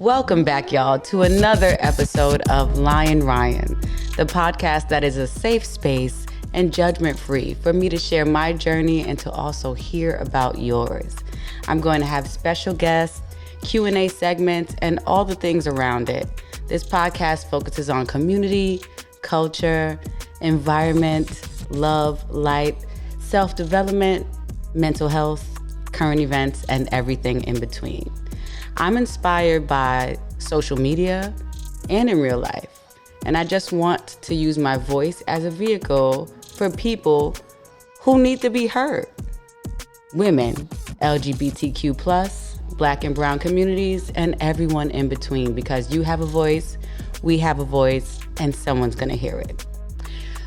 Welcome back, y'all, to another episode of Lyin Ryan, the podcast that is a safe space and judgment-free for me to share my journey and to also hear about yours. I'm going to have special guests, Q&A segments, and all the things around it. This podcast focuses on community, culture, environment, love, light, self-development, mental health, current events, and everything in between. I'm inspired by social media and in real life, and I just want to use my voice as a vehicle for people who need to be heard. Women, LGBTQ+, Black and brown communities, and everyone in between, because you have a voice, we have a voice, and someone's gonna hear it.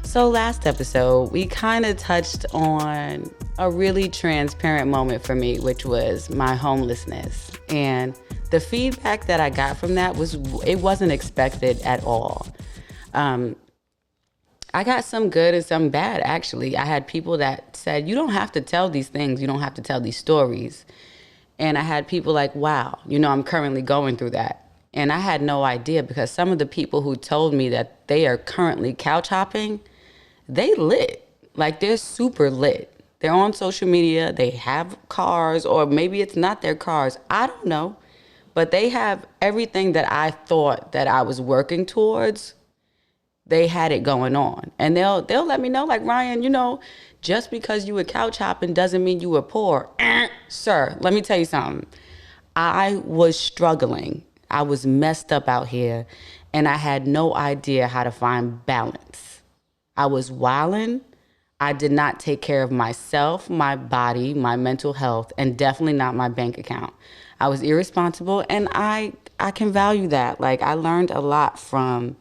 So last episode, we kind of touched on a really transparent moment for me, which was my homelessness. And the feedback that I got from that it wasn't expected at all. I got some good and some bad, actually. I had people that said, you don't have to tell these things. You don't have to tell these stories. And I had people like, wow, I'm currently going through that. And I had no idea, because some of the people who told me that they are currently couch hopping, they lit. Like, they're super lit. They're on social media, they have cars, or maybe it's not their cars. I don't know. But they have everything that I thought that I was working towards. They had it going on. And they'll let me know, like, Ryan, just because you were couch hopping doesn't mean you were poor. Sir, let me tell you something. I was struggling. I was messed up out here, and I had no idea how to find balance. I was wilding. I did not take care of myself, my body, my mental health, and definitely not my bank account. I was irresponsible, and I can value that. Like, I learned a lot from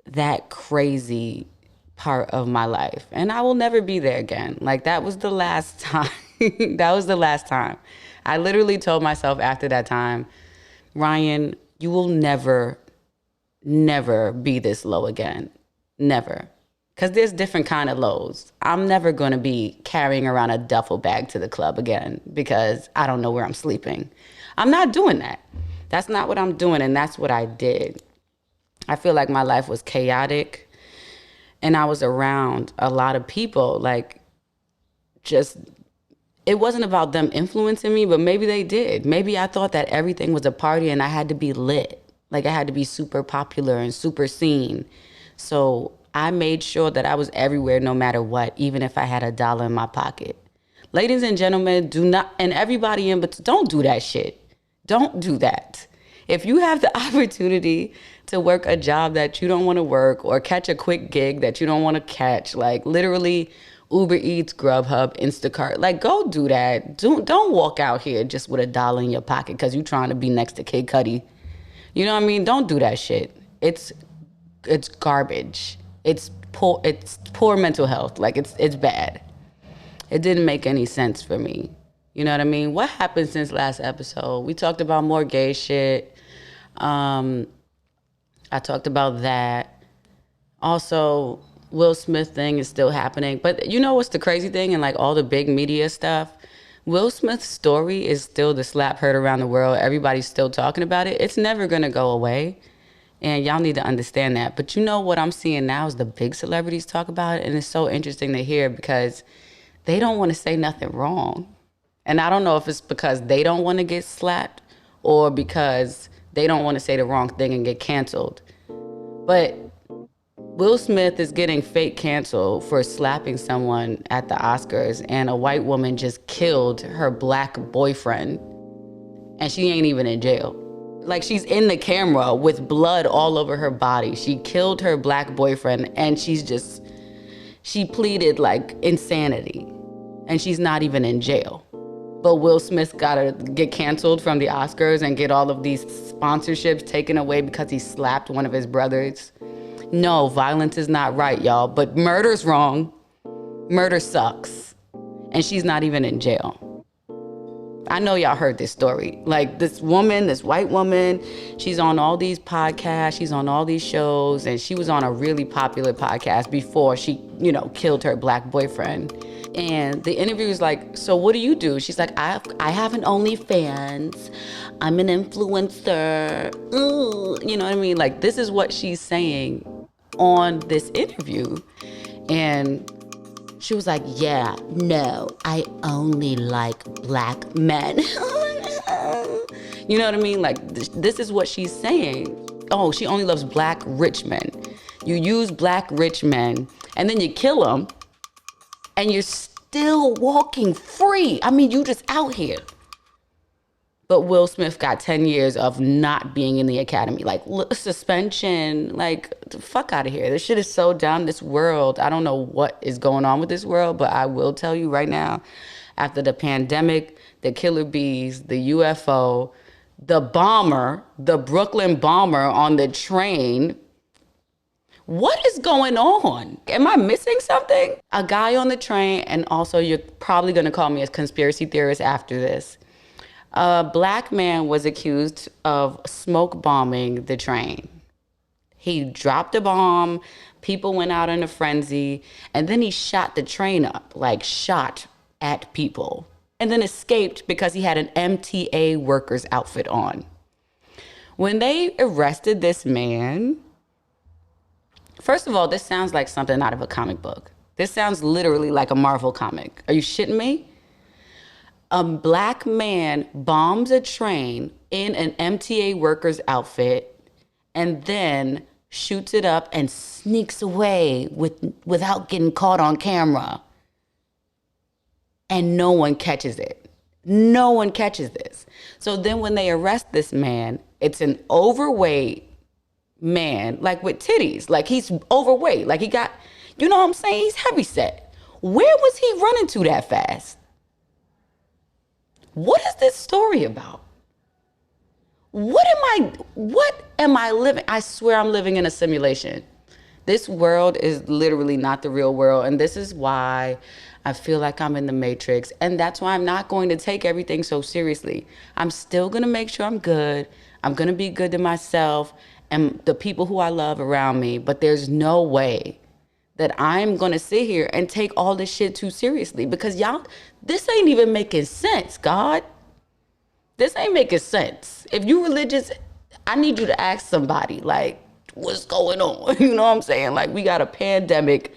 that crazy part of my life, and I will never be there again. Like, that was the last time. That was the last time. I literally told myself after that time, Ryan, you will never, never be this low again. Never. Because there's different kind of lows. I'm never going to be carrying around a duffel bag to the club again because I don't know where I'm sleeping. I'm not doing that. That's not what I'm doing, and that's what I did. I feel like my life was chaotic, and I was around a lot of people. Like, it wasn't about them influencing me, but maybe they did. Maybe I thought that everything was a party and I had to be lit. Like, I had to be super popular and super seen. So I made sure that I was everywhere no matter what, even if I had $1 in my pocket. Ladies and gentlemen, do not, and everybody but don't do that shit. Don't do that. If you have the opportunity to work a job that you don't want to work, or catch a quick gig that you don't want to catch, like literally Uber Eats, Grubhub, Instacart, like, go do that. Don't walk out here just with $1 in your pocket because you're trying to be next to Kid Cudi. You know what I mean? Don't do that shit. It's garbage. It's poor mental health. Like, it's bad. It didn't make any sense for me. You know what I mean? What happened since last episode? We talked about more gay shit. I talked about that. Also, Will Smith thing is still happening. But you know what's the crazy thing? And like all the big media stuff, Will Smith's story is still the slap heard around the world. Everybody's still talking about it. It's never going to go away. And y'all need to understand that. But you know what I'm seeing now is the big celebrities talk about it. And it's so interesting to hear because they don't want to say nothing wrong. And I don't know if it's because they don't want to get slapped or because they don't want to say the wrong thing and get canceled. But Will Smith is getting fake canceled for slapping someone at the Oscars, and a white woman just killed her black boyfriend, and she ain't even in jail. Like, she's in the camera with blood all over her body. She killed her black boyfriend, and she pleaded like insanity, and she's not even in jail. But Will Smith gotta get canceled from the Oscars and get all of these sponsorships taken away because he slapped one of his brothers. No, violence is not right, y'all, but murder's wrong. Murder sucks. And she's not even in jail. I know y'all heard this story. Like this woman, this white woman, she's on all these podcasts, she's on all these shows, and she was on a really popular podcast before she, killed her black boyfriend. And the interview was like, so what do you do? She's like, I have an OnlyFans. I'm an influencer. Ooh, you know what I mean? Like, this is what she's saying on this interview. And she was like, yeah, no, I only like black men. You know what I mean? Like, this is what she's saying. Oh, she only loves black rich men. You use black rich men, and then you kill them, and you're still walking free. I mean, you just out here. But Will Smith got 10 years of not being in the academy. Like, suspension, like, the fuck out of here. This shit is so dumb. This world, I don't know what is going on with this world, but I will tell you right now, after the pandemic, the killer bees, the UFO, the bomber, the Brooklyn bomber on the train, what is going on? Am I missing something? A guy on the train, and also you're probably gonna call me a conspiracy theorist after this. A black man was accused of smoke bombing the train. He dropped a bomb, people went out in a frenzy, and then he shot the train up, like shot at people, and then escaped because he had an MTA worker's outfit on. When they arrested this man, first of all, this sounds like something out of a comic book. This sounds literally like a Marvel comic. Are you shitting me? A black man bombs a train in an MTA worker's outfit and then shoots it up and sneaks away without getting caught on camera. And no one catches it. No one catches this. So then when they arrest this man, it's an overweight man, like with titties. Like he's overweight. Like he got, you know what I'm saying? He's heavyset. Where was he running to that fast? What is this story about? What am I living? I swear I'm living in a simulation. This world is literally not the real world. And this is why I feel like I'm in the Matrix. And that's why I'm not going to take everything so seriously. I'm still going to make sure I'm good. I'm going to be good to myself and the people who I love around me. But there's no way that I'm going to sit here and take all this shit too seriously, because y'all, this ain't even making sense, God. This ain't making sense. If you religious, I need you to ask somebody, like, what's going on? You know what I'm saying? Like, we got a pandemic,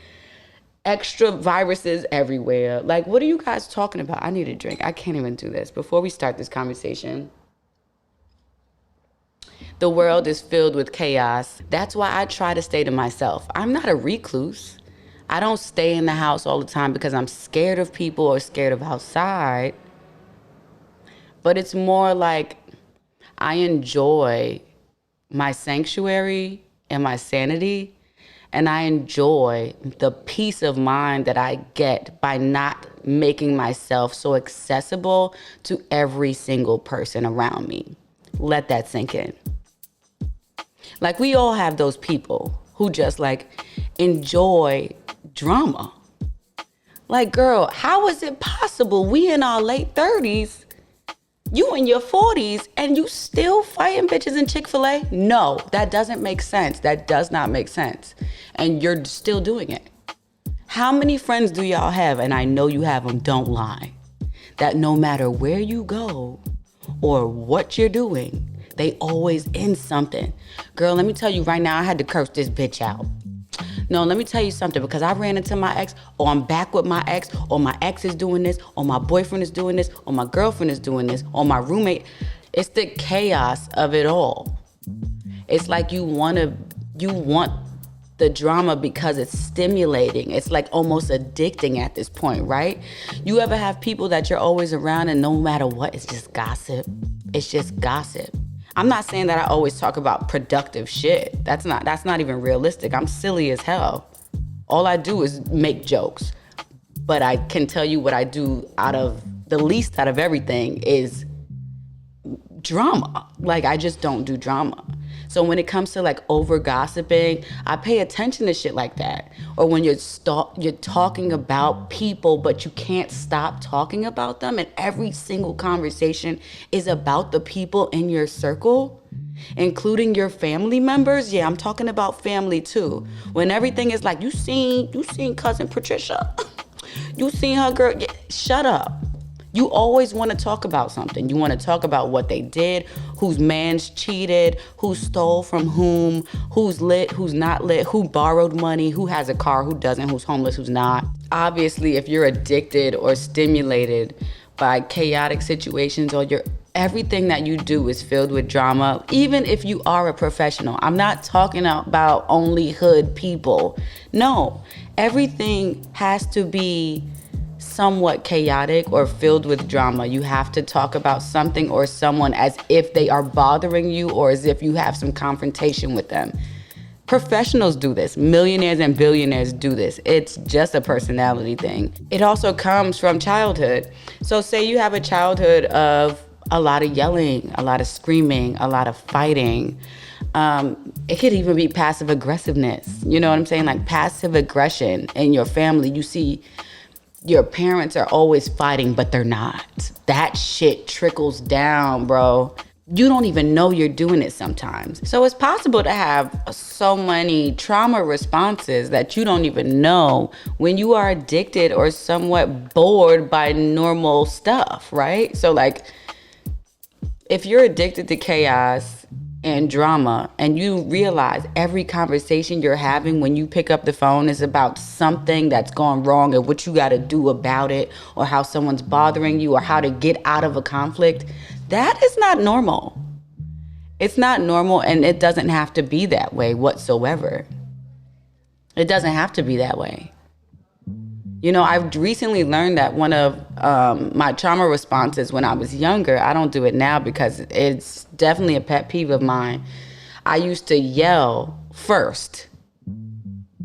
extra viruses everywhere. Like, what are you guys talking about? I need a drink. I can't even do this. Before we start this conversation, the world is filled with chaos. That's why I try to stay to myself. I'm not a recluse. I don't stay in the house all the time because I'm scared of people or scared of outside. But it's more like I enjoy my sanctuary and my sanity, and I enjoy the peace of mind that I get by not making myself so accessible to every single person around me. Let that sink in. Like, we all have those people who just like enjoy drama. Like, girl, how is it possible we in our late 30s, you in your 40s, and you still fighting bitches in Chick-fil-A? No, that doesn't make sense. That does not make sense. And you're still doing it. How many friends do y'all have? And I know you have them, don't lie. That no matter where you go or what you're doing, they always end something. Girl, let me tell you right now, I had to curse this bitch out. No, let me tell you something, because I ran into my ex, or I'm back with my ex, or my ex is doing this, or my boyfriend is doing this, or my girlfriend is doing this, or my roommate. It's the chaos of it all. It's like you want the drama because it's stimulating. It's like almost addicting at this point, right? You ever have people that you're always around and no matter what, it's just gossip. It's just gossip. I'm not saying that I always talk about productive shit. That's not even realistic. I'm silly as hell. All I do is make jokes. But I can tell you what I do the least out of everything is drama. Like, I just don't do drama. So when it comes to like over gossiping, I pay attention to shit like that. Or when you're talking about people, but you can't stop talking about them, and every single conversation is about the people in your circle, including your family members. Yeah, I'm talking about family too. When everything is like, you seen cousin Patricia, you seen her girl. Yeah, shut up. You always want to talk about something. You want to talk about what they did, whose man's cheated, who stole from whom, who's lit, who's not lit, who borrowed money, who has a car, who doesn't, who's homeless, who's not. Obviously, if you're addicted or stimulated by chaotic situations, or everything that you do is filled with drama, even if you are a professional. I'm not talking about only hood people. No, everything has to be somewhat chaotic or filled with drama. You have to talk about something or someone as if they are bothering you, or as if you have some confrontation with them. Professionals do this. Millionaires and billionaires do this. It's just a personality thing. It also comes from childhood. So say you have a childhood of a lot of yelling, a lot of screaming, a lot of fighting. It could even be passive aggressiveness. You know what I'm saying? Like passive aggression in your family. You see your parents are always fighting, but they're not. That shit trickles down, bro. You don't even know you're doing it sometimes. So it's possible to have so many trauma responses that you don't even know when you are addicted or somewhat bored by normal stuff, right? So like, if you're addicted to chaos and drama, and you realize every conversation you're having when you pick up the phone is about something that's gone wrong and what you got to do about it, or how someone's bothering you, or how to get out of a conflict, that is not normal. It's not normal, and it doesn't have to be that way whatsoever. It doesn't have to be that way. You know, I've recently learned that one of my trauma responses when I was younger, I don't do it now because it's definitely a pet peeve of mine. I used to yell first.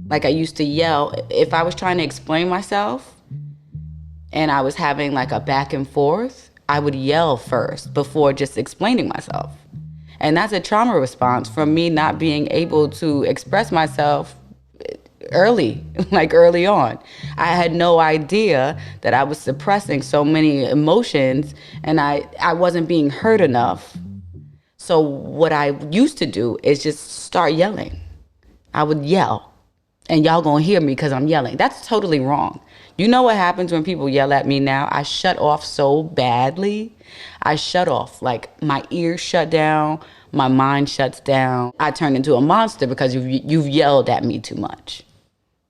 Like I used to yell if I was trying to explain myself and I was having like a back and forth, I would yell first before just explaining myself. And that's a trauma response from me not being able to express myself early on. I had no idea that I was suppressing so many emotions, and I wasn't being heard enough. So what I used to do is just start yelling. I would yell, and y'all gonna hear me because I'm yelling. That's totally wrong. You know what happens when people yell at me now? I shut off so badly. I shut off, like my ears shut down, my mind shuts down. I turn into a monster because you've yelled at me too much.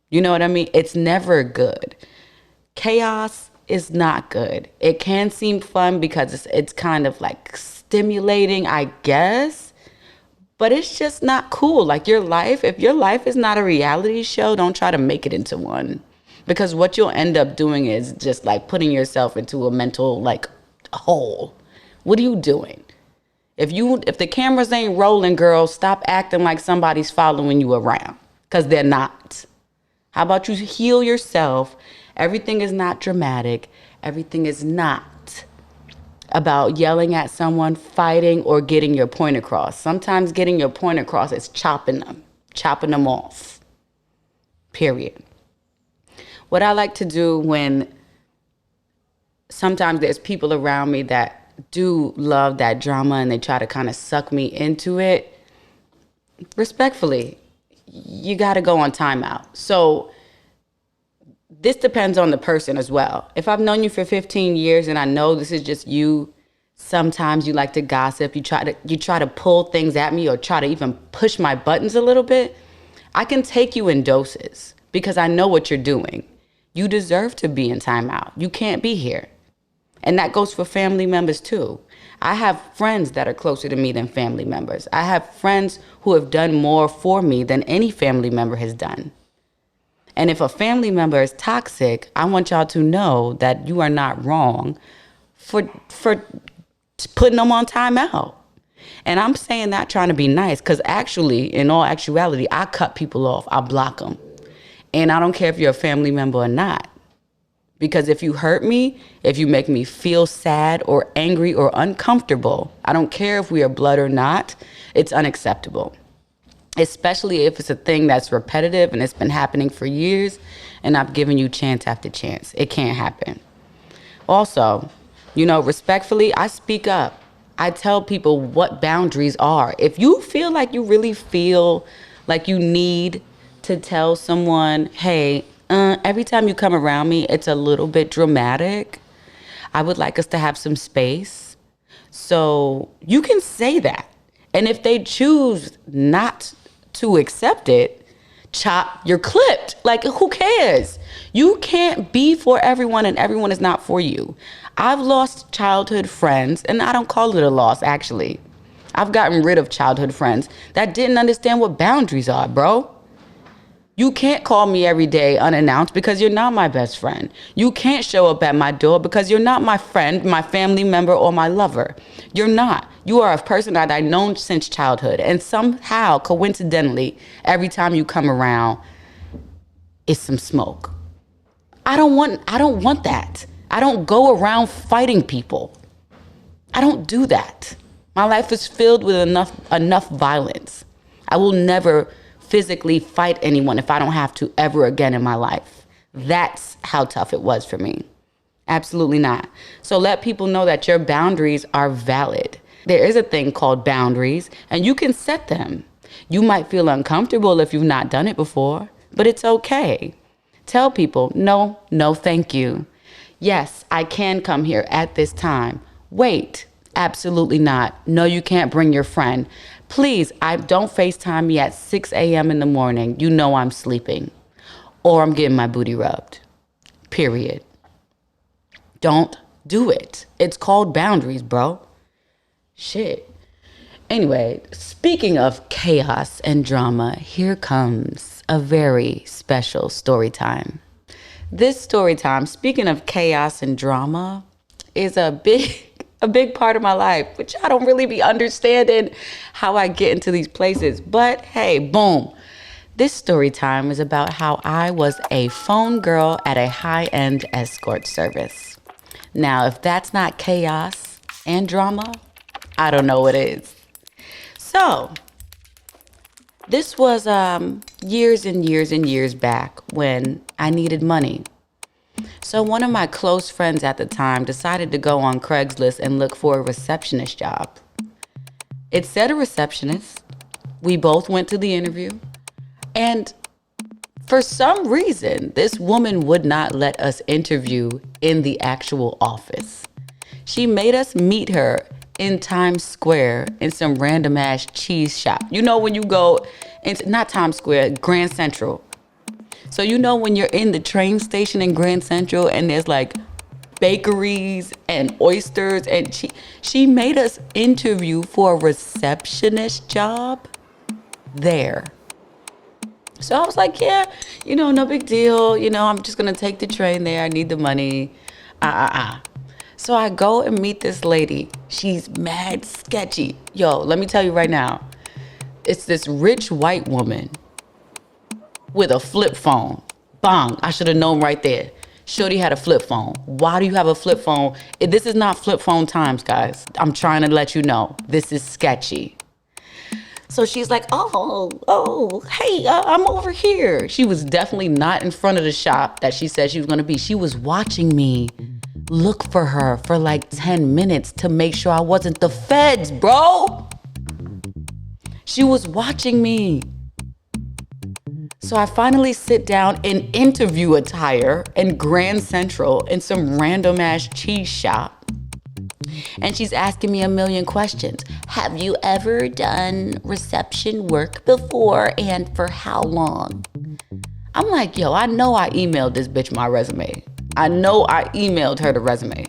You know what I mean? It's never good. Chaos is not good. It can seem fun because it's kind of like stimulating, I guess, but it's just not cool. Like your life, if your life is not a reality show, don't try to make it into one. Because what you'll end up doing is just like putting yourself into a mental like hole. What are you doing? If the cameras ain't rolling, girl, stop acting like somebody's following you around, because they're not. How about you heal yourself? Everything is not dramatic. Everything is not about yelling at someone, fighting, or getting your point across. Sometimes getting your point across is chopping them off. Period. What I like to do when sometimes there's people around me that do love that drama and they try to kind of suck me into it, respectfully, you got to go on timeout. So this depends on the person as well. If I've known you for 15 years and I know this is just you, sometimes you like to gossip, you try to pull things at me or try to even push my buttons a little bit, I can take you in doses because I know what you're doing. You deserve to be in timeout. You can't be here. And that goes for family members too. I have friends that are closer to me than family members. I have friends who have done more for me than any family member has done. And if a family member is toxic, I want y'all to know that you are not wrong for putting them on timeout. And I'm saying that trying to be nice, because actually, in all actuality, I cut people off. I block them. And I don't care if you're a family member or not. Because if you hurt me, if you make me feel sad or angry or uncomfortable, I don't care if we are blood or not, it's unacceptable. Especially if it's a thing that's repetitive and it's been happening for years and I've given you chance after chance. It can't happen. Also, respectfully, I speak up. I tell people what boundaries are. If you feel like you really feel like you need to tell someone, hey, every time you come around me, it's a little bit dramatic. I would like us to have some space. So you can say that. And if they choose not to accept it, you're clipped. Like, who cares? You can't be for everyone and everyone is not for you. I've lost childhood friends, and I don't call it a loss, actually. I've gotten rid of childhood friends that didn't understand what boundaries are, bro. You can't call me every day unannounced because you're not my best friend. You can't show up at my door because you're not my friend, my family member, or my lover. You're not. You are a person that I've known since childhood. And somehow, coincidentally, every time you come around, it's some smoke. I don't want that. I don't go around fighting people. I don't do that. My life is filled with enough violence. I will never physically fight anyone if I don't have to ever again in my life. That's how tough it was for me. Absolutely not. So let people know that your boundaries are valid. There is a thing called boundaries, and you can set them. You might feel uncomfortable if you've not done it before, but it's okay. Tell people, no, thank you. Yes, I can come here at this time. Wait, absolutely not. No, you can't bring your friend. Please, don't FaceTime me at 6 a.m. in the morning. You know I'm sleeping or I'm getting my booty rubbed. Period. Don't do it. It's called boundaries, bro. Shit. Anyway, speaking of chaos and drama, here comes a very special story time. This story time, speaking of chaos and drama, is a big part of my life, which I don't really be understanding how I get into these places. But hey, boom. This story time is about how I was a phone girl at a high-end escort service. Now, if that's not chaos and drama, I don't know what is. So, this was years and years and years back when I needed money. So one of my close friends at the time decided to go on Craigslist and look for a receptionist job. It said a receptionist. We both went to the interview. And for some reason, this woman would not let us interview in the actual office. She made us meet her in Times Square in some random ass cheese shop. You know when you go into, not Times Square, Grand Central. So you know when you're in the train station in Grand Central and there's like bakeries and oysters, and she made us interview for a receptionist job there. So I was like, yeah, no big deal. I'm just going to take the train there. I need the money. So I go and meet this lady. She's mad sketchy. Yo, let me tell you right now. It's this rich white woman with a flip phone. Bang, I should have known right there. Shorty had a flip phone. Why do you have a flip phone? This is not flip phone times, guys. I'm trying to let you know. This is sketchy. So she's like, hey, I'm over here. She was definitely not in front of the shop that she said she was going to be. She was watching me look for her for like 10 minutes to make sure I wasn't the feds, bro. She was watching me. So I finally sit down in interview attire in Grand Central in some random ass cheese shop. And she's asking me a million questions. Have you ever done reception work before, and for how long? I'm like, yo, I know I emailed this bitch my resume. I know I emailed her the resume.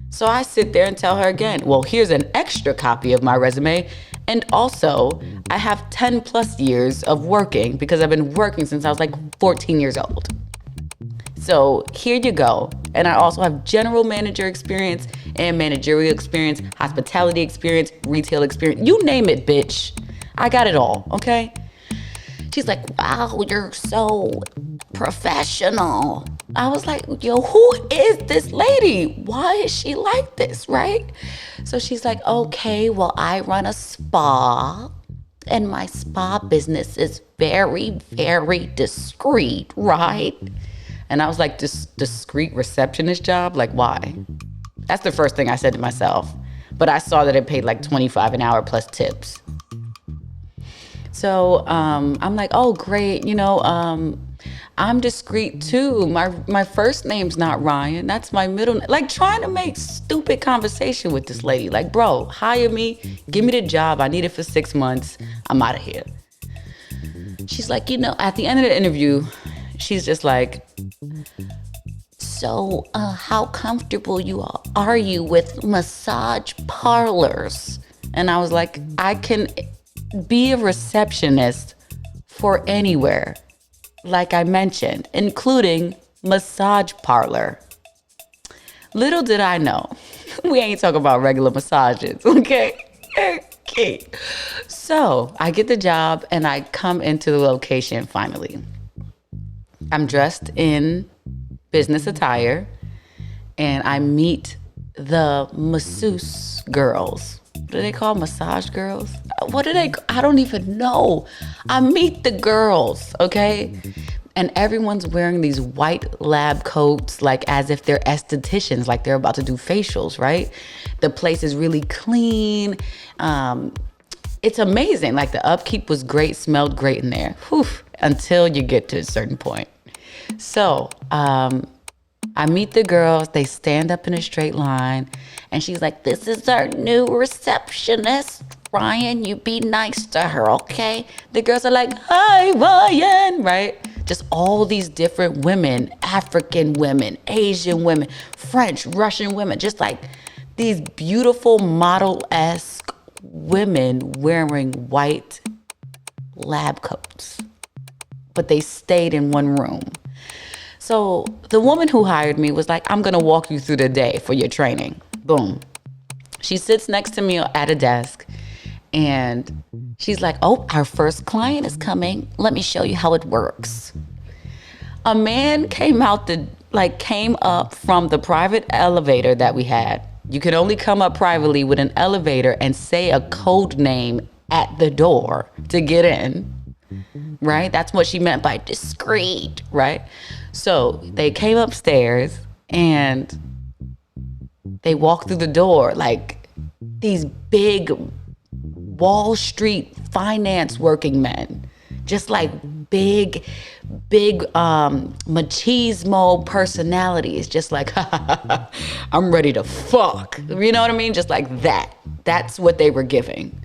So I sit there and tell her again, well, here's an extra copy of my resume. And also, I have 10 plus years of working because I've been working since I was like 14 years old. So here you go. And I also have general manager experience and managerial experience, hospitality experience, retail experience. You name it, bitch. I got it all, okay? She's like, wow, you're so professional. I was like, yo, who is this lady? Why is she like this, right? So she's like, okay, well, I run a spa, and my spa business is very, very discreet, right? And I was like, this discreet receptionist job? Like, why? That's the first thing I said to myself. But I saw that it paid like $25 an hour plus tips. So I'm like, oh, great. I'm discreet too. My first name's not Ryan. That's my middle name. Like, trying to make stupid conversation with this lady. Like, bro, hire me. Give me the job. I need it for 6 months. I'm out of here. She's like, at the end of the interview, she's just like, so how comfortable are you with massage parlors? And I was like, I can be a receptionist for anywhere, like I mentioned, including massage parlor. Little did I know, we ain't talking about regular massages, okay? Okay. So I get the job and I come into the location finally. I'm dressed in business attire and I meet the masseuse girls. What do they call massage girls? I don't even know. I meet the girls, okay? And everyone's wearing these white lab coats, like as if they're estheticians, like they're about to do facials, right? The place is really clean. It's amazing. Like the upkeep was great, smelled great in there. Whew, until you get to a certain point. So I meet the girls. They stand up in a straight line. And she's like, this is our new receptionist. Ryan, you be nice to her, okay? The girls are like, hi, Ryan, right? Just all these different women, African women, Asian women, French, Russian women, just like these beautiful model-esque women wearing white lab coats. But they stayed in one room. So the woman who hired me was like, I'm going to walk you through the day for your training. Boom. She sits next to me at a desk and she's like, oh, our first client is coming. Let me show you how it works. A man came up from the private elevator that we had. You could only come up privately with an elevator and say a code name at the door to get in. Right? That's what she meant by discreet, right? So they came upstairs and they walked through the door like these big Wall Street finance working men, just like big machismo personalities, just like, I'm ready to fuck. You know what I mean? Just like that. That's what they were giving.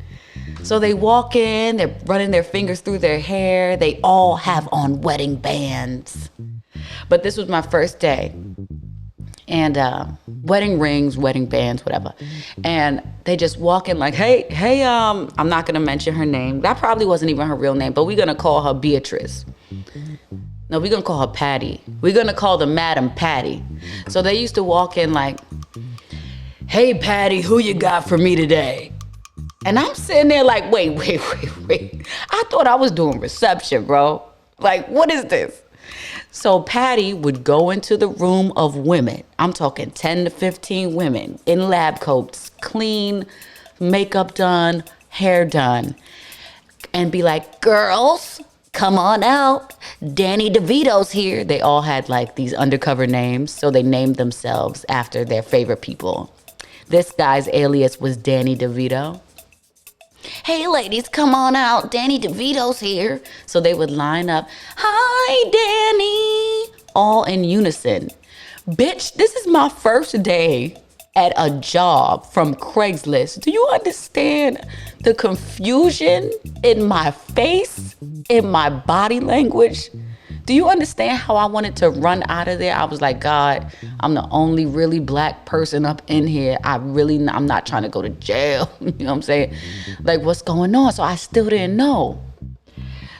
So they walk in, they're running their fingers through their hair. They all have on wedding bands. But this was my first day. And wedding rings, wedding bands, whatever. And they just walk in like, hey, I'm not gonna mention her name. That probably wasn't even her real name, but we're gonna call her Beatrice. No, we're gonna call her Patty. We're gonna call the Madam Patty. So they used to walk in like, hey, Patty, who you got for me today? And I'm sitting there like, wait. I thought I was doing reception, bro. Like, what is this? So Patty would go into the room of women. I'm talking 10 to 15 women in lab coats, clean, makeup done, hair done, and be like, girls, come on out. Danny DeVito's here. They all had like these undercover names, so they named themselves after their favorite people. This guy's alias was Danny DeVito. Hey, ladies, come on out. Danny DeVito's here. So they would line up. Hi, Danny. All in unison. Bitch, this is my first day at a job from Craigslist. Do you understand the confusion in my face, in my body language? Do you understand how I wanted to run out of there? I was like, God, I'm the only really black person up in here. I'm not trying to go to jail. You know what I'm saying? Like, what's going on? So I still didn't know.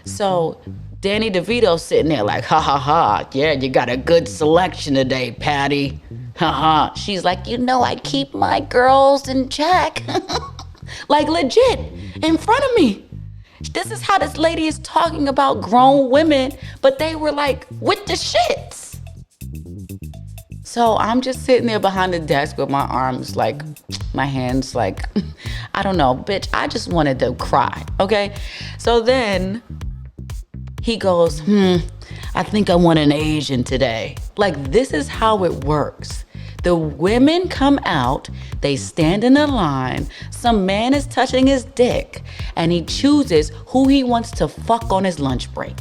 So Danny DeVito's sitting there like, ha, ha, ha. Yeah, you got a good selection today, Patty. Ha, ha. She's like, I keep my girls in check. Like, legit, in front of me. This is how this lady is talking about grown women, but they were like with the shits. So I'm just sitting there behind the desk with my arms like, my hands like, I don't know, bitch, I just wanted to cry, okay? So then he goes, I think I want an Asian today. Like, this is how it works. The women come out, they stand in a line, some man is touching his dick, and he chooses who he wants to fuck on his lunch break.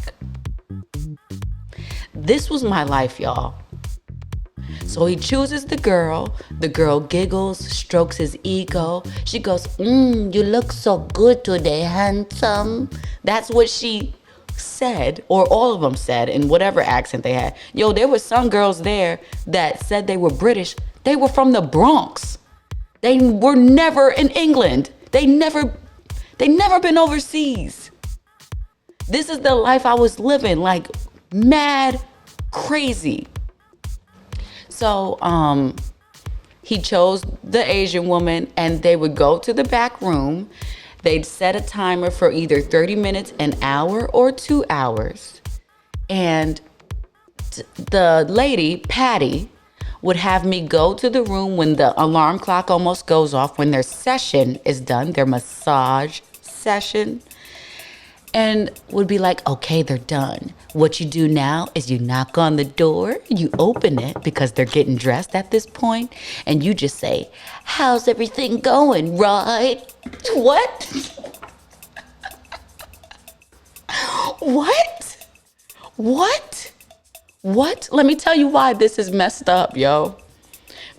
This was my life, y'all. So he chooses the girl giggles, strokes his ego. She goes, you look so good today, handsome. That's what she said, or all of them said, in whatever accent they had. Yo, there were some girls there that said they were British. They were from the Bronx. They were never in England. They never been overseas. This is the life I was living, like mad crazy. So he chose the Asian woman, and they would go to the back room. They'd set a timer for either 30 minutes, an hour, or 2 hours. And the lady, Patty, would have me go to the room when the alarm clock almost goes off, when their session is done, their massage session, and would be like, okay, they're done. What you do now is you knock on the door, you open it because they're getting dressed at this point, and you just say, how's everything going, right? What? What? Let me tell you why this is messed up, yo.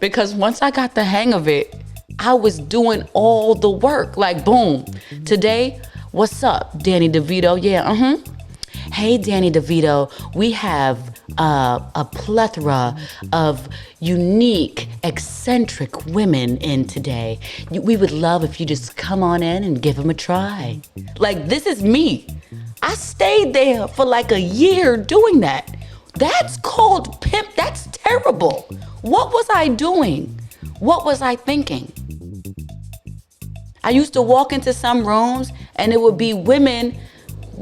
Because once I got the hang of it, I was doing all the work. Like, boom, today, what's up, Danny DeVito? Yeah, Hey, Danny DeVito, we have a plethora of unique, eccentric women in today. We would love if you just come on in and give them a try. Like, this is me. I stayed there for like a year doing that. That's called pimp. That's terrible. What was I doing? What was I thinking? I used to walk into some rooms and it would be women,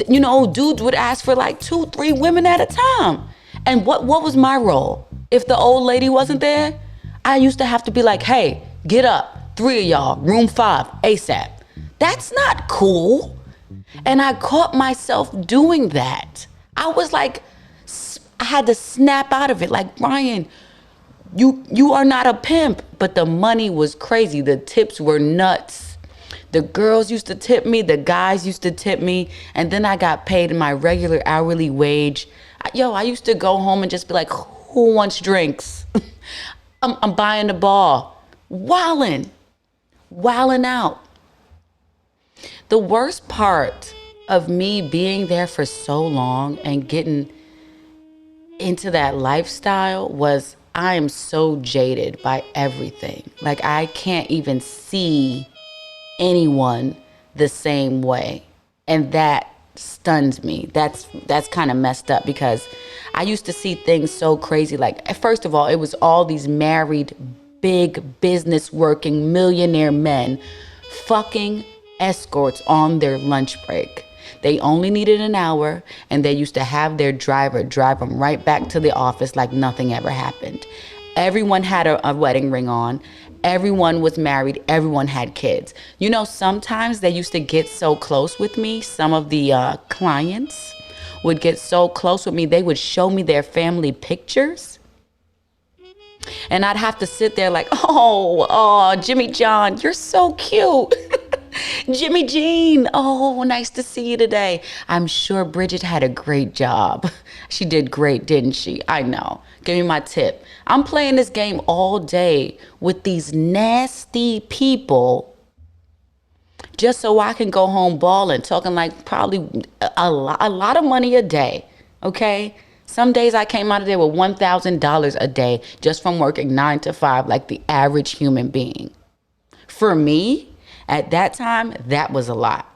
you know, dudes would ask for like 2-3 women at a time. And what was my role? If the old lady wasn't there, I used to have to be like, hey, get up, 3 of y'all, room 5, ASAP. That's not cool. And I caught myself doing that. I was like, I had to snap out of it. Like, Ryan, you are not a pimp. But the money was crazy. The tips were nuts. The girls used to tip me. The guys used to tip me. And then I got paid my regular hourly wage. Yo, I used to go home and just be like, who wants drinks? I'm buying the ball. Wildin' out. The worst part of me being there for so long and getting into that lifestyle was I am so jaded by everything. Like, I can't even see anyone the same way. And that stuns me. That's kind of messed up, because I used to see things so crazy. Like, first of all, it was all these married, big business working millionaire men fucking escorts on their lunch break. They only needed an hour, and they used to have their driver drive them right back to the office like nothing ever happened. Everyone had a wedding ring on. Everyone was married. Everyone had kids. You know, sometimes they used to get so close with me. Some of the clients would get so close with me, they would show me their family pictures. And I'd have to sit there like, oh, Jimmy John, you're so cute. Jimmy Jean, oh, nice to see you today. I'm sure Bridget had a great job. She did great, didn't she? I know. Give me my tip. I'm playing this game all day with these nasty people just so I can go home balling, talking like probably a lot of money a day, okay? Some days I came out of there with $1,000 a day just from working 9 to 5 like the average human being. For me, at that time, that was a lot.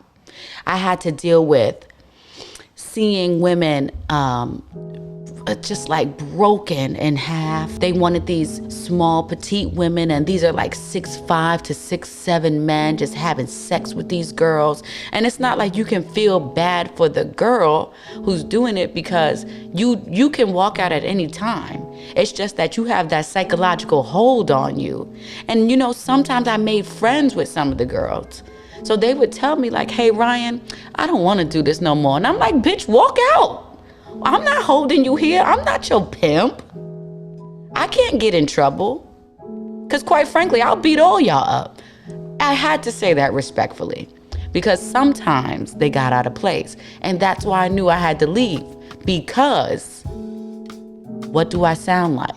I had to deal with seeing women just like broken in half. They wanted these small, petite women, and these are like 6'5" to 6'7" men just having sex with these girls. And it's not like you can feel bad for the girl who's doing it, because you can walk out at any time. It's just that you have that psychological hold on you. And sometimes I made friends with some of the girls. So they would tell me like, hey, Ryan, I don't want to do this no more. And I'm like, bitch, walk out. I'm not holding you here. I'm not your pimp. I can't get in trouble. Because quite frankly, I'll beat all y'all up. I had to say that respectfully, because sometimes they got out of place. And that's why I knew I had to leave. Because what do I sound like?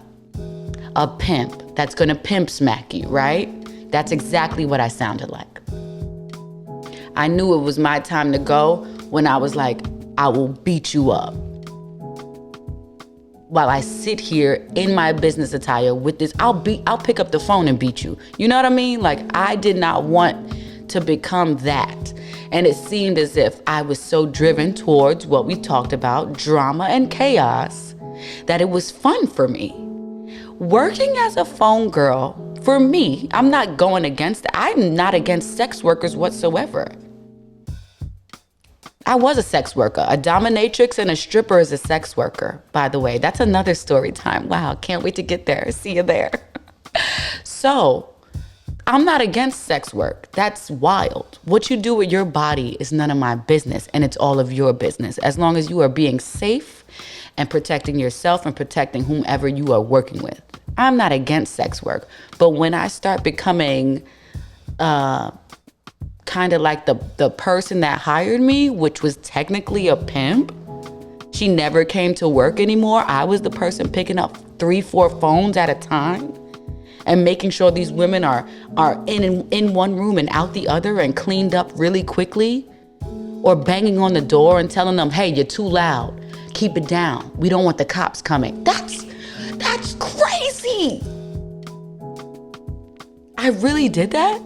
A pimp that's going to pimp smack you, right? That's exactly what I sounded like. I knew it was my time to go when I was like, I will beat you up. While I sit here in my business attire with this, I'll pick up the phone and beat you. You know what I mean? Like, I did not want to become that. And it seemed as if I was so driven towards what we talked about, drama and chaos, that it was fun for me. Working as a phone girl, for me, I'm not going against it. I'm not against sex workers whatsoever. I was a sex worker. A dominatrix and a stripper is a sex worker, by the way. That's another story time. Wow, can't wait to get there. See you there. So, I'm not against sex work. That's wild. What you do with your body is none of my business, and it's all of your business. As long as you are being safe and protecting yourself and protecting whomever you are working with. I'm not against sex work. But when I start becoming kind of like the person that hired me, which was technically a pimp, she never came to work anymore. I was the person picking up 3-4 phones at a time and making sure these women are in one room and out the other and cleaned up really quickly, or banging on the door and telling them, hey, you're too loud. Keep it down. We don't want the cops coming. That's crazy. I really did that.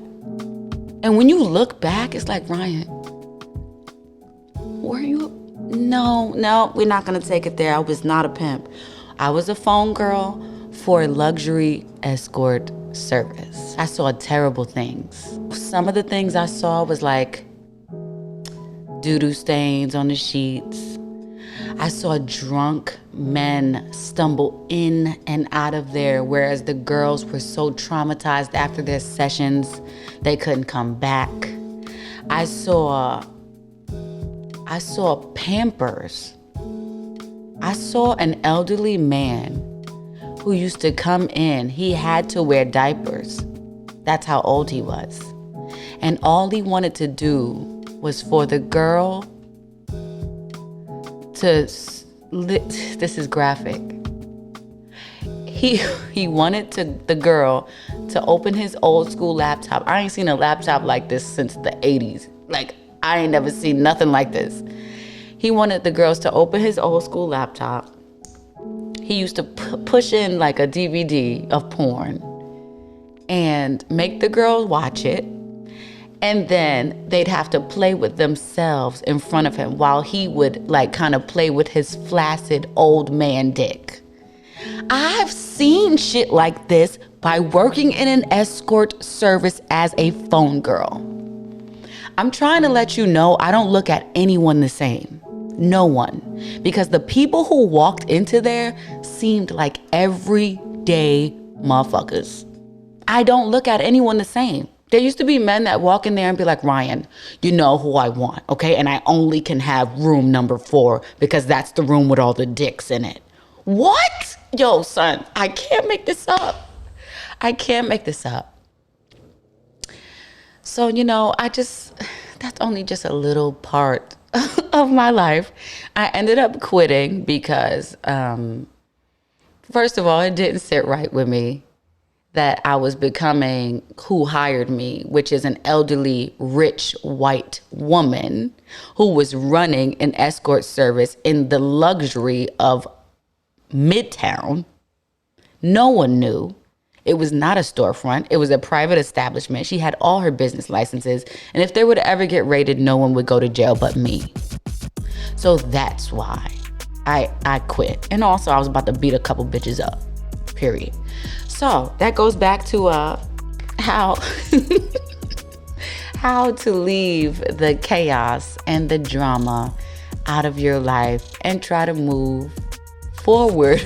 And when you look back, it's like, Ryan, were you? No, we're not going to take it there. I was not a pimp. I was a phone girl for a luxury escort service. I saw terrible things. Some of the things I saw was like doo-doo stains on the sheets. I saw drunk men stumble in and out of there, whereas the girls were so traumatized after their sessions, they couldn't come back. I saw Pampers. I saw an elderly man who used to come in. He had to wear diapers. That's how old he was. And all he wanted to do was for the girl this is graphic. He wanted the girl to open his old school laptop. I ain't seen a laptop like this since the 80s. Like, I ain't never seen nothing like this. He wanted the girls to open his old school laptop. He used to push in like a DVD of porn and make the girls watch it. And then they'd have to play with themselves in front of him while he would like kind of play with his flaccid old man dick. I've seen shit like this by working in an escort service as a phone girl. I'm trying to let you know I don't look at anyone the same. No one. Because the people who walked into there seemed like everyday motherfuckers. I don't look at anyone the same. There used to be men that walk in there and be like, Ryan, you know who I want, okay? And I only can have room number 4 because that's the room with all the dicks in it. What? Yo, son, I can't make this up. I can't make this up. So, that's only just a little part of my life. I ended up quitting because, first of all, it didn't sit right with me that I was becoming who hired me, which is an elderly, rich, white woman who was running an escort service in the luxury of Midtown. No one knew. It was not a storefront. It was a private establishment. She had all her business licenses. And if they were to ever get raided, no one would go to jail but me. So that's why. I quit. And also I was about to beat a couple bitches up, period. So that goes back to how how to leave the chaos and the drama out of your life and try to move forward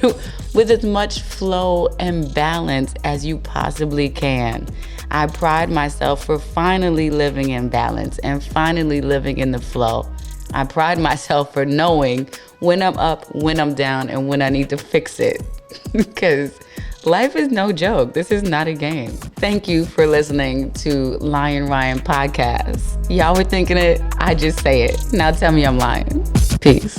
with as much flow and balance as you possibly can. I pride myself for finally living in balance and finally living in the flow. I pride myself for knowing when I'm up, when I'm down, and when I need to fix it. Because life is no joke. This is not a game. Thank you for listening to Lyin Ryan podcast. Y'all were thinking it, I just say it. Now tell me I'm lying. Peace.